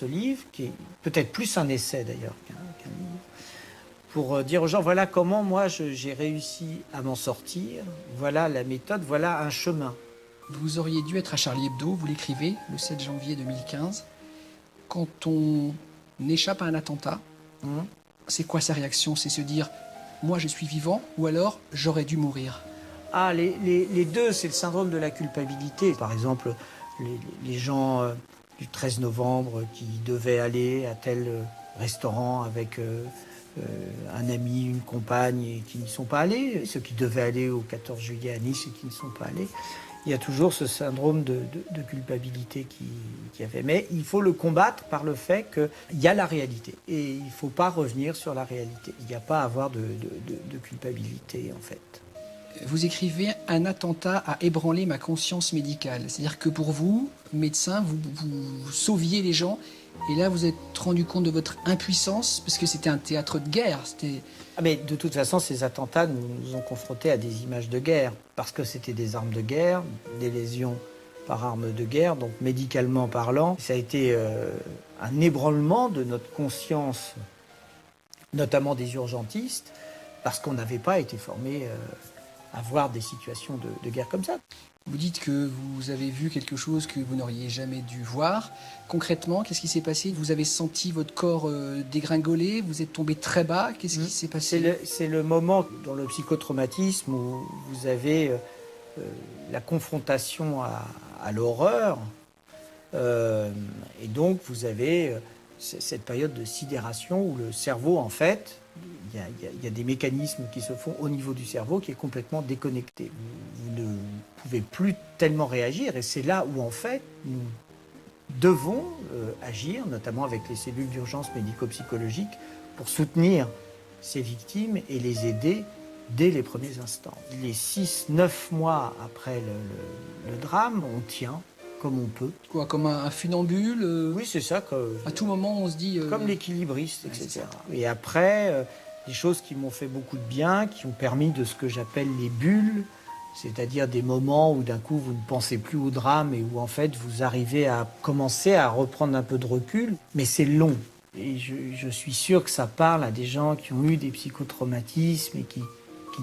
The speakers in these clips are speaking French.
ce livre, qui est peut-être plus un essai d'ailleurs qu'un livre, pour dire aux gens, voilà comment moi j'ai réussi à m'en sortir, voilà la méthode, voilà un chemin. Vous auriez dû être à Charlie Hebdo, vous l'écrivez, le 7 janvier 2015. Quand on échappe à un attentat, c'est quoi sa réaction? C'est se dire, moi je suis vivant, ou alors j'aurais dû mourir? Ah, les deux, c'est le syndrome de la culpabilité. Par exemple, les gens du 13 novembre qui devaient aller à tel restaurant avec un ami, une compagne et qui n'y sont pas allés. Ceux qui devaient aller au 14 juillet à Nice et qui ne sont pas allés. Il y a toujours ce syndrome de culpabilité qui a fait. Mais il faut le combattre par le fait qu'il y a la réalité. Et il ne faut pas revenir sur la réalité. Il n'y a pas à avoir de culpabilité, en fait. Vous écrivez « Un attentat a ébranlé ma conscience médicale ». C'est-à-dire que pour vous, médecin, vous sauviez les gens. Et là, vous êtes rendu compte de votre impuissance, parce que c'était un théâtre de guerre. Mais de toute façon, ces attentats nous ont confrontés à des images de guerre, parce que c'était des armes de guerre, des lésions par armes de guerre, donc médicalement parlant. Ça a été un ébranlement de notre conscience, notamment des urgentistes, parce qu'on n'avait pas été formés à voir des situations de guerre comme ça. Vous dites que vous avez vu quelque chose que vous n'auriez jamais dû voir. Concrètement, qu'est-ce qui s'est passé? Vous avez senti votre corps dégringoler? Vous êtes tombé très bas? Qu'est-ce qui s'est passé? C'est le moment dans le psychotraumatisme où vous avez la confrontation à l'horreur. Et donc, vous avez cette période de sidération où le cerveau, en fait, il y a des mécanismes qui se font au niveau du cerveau qui est complètement déconnecté. Vous ne pouvez plus tellement réagir et c'est là où, en fait, nous devons agir, notamment avec les cellules d'urgence médico-psychologique, pour soutenir ces victimes et les aider dès les premiers instants. Les 6-9 mois après le drame, on tient comme on peut. Quoi, comme un funambule Oui, c'est ça. À tout moment, on se dit... Comme l'équilibriste, etc. Et après, des choses qui m'ont fait beaucoup de bien, qui ont permis de ce que j'appelle les bulles, c'est-à-dire des moments où d'un coup vous ne pensez plus au drame et où en fait vous arrivez à commencer à reprendre un peu de recul, mais c'est long. Et je suis sûr que ça parle à des gens qui ont eu des psychotraumatismes et qui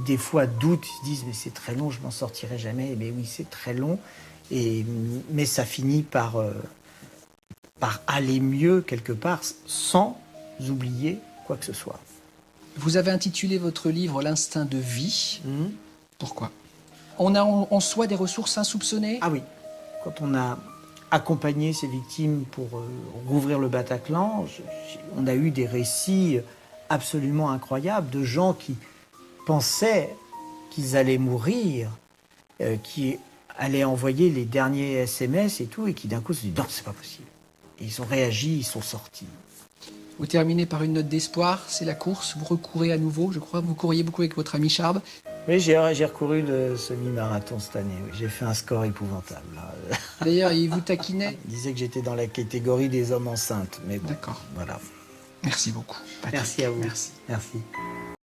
des fois doutent, ils se disent mais c'est très long, je m'en sortirai jamais. Mais oui, c'est très long. Mais ça finit par aller mieux quelque part sans oublier quoi que ce soit. Vous avez intitulé votre livre « L'instinct de vie ». Pourquoi? On a en soi des ressources insoupçonnées? Ah oui. Quand on a accompagné ces victimes pour rouvrir le Bataclan, on a eu des récits absolument incroyables de gens qui pensaient qu'ils allaient mourir, qui allaient envoyer les derniers SMS et tout, et qui d'un coup se disent non, c'est pas possible. Et ils ont réagi, ils sont sortis. Vous terminez par une note d'espoir, c'est la course, vous recourez à nouveau, je crois, vous couriez beaucoup avec votre ami Charb. Oui, j'ai recouru le semi-marathon cette année, oui. J'ai fait un score épouvantable. D'ailleurs, il vous taquinait. Il disait que j'étais dans la catégorie des hommes enceintes, mais bon, d'accord. Voilà. Merci beaucoup, Patrick. Merci à vous. Merci. Merci.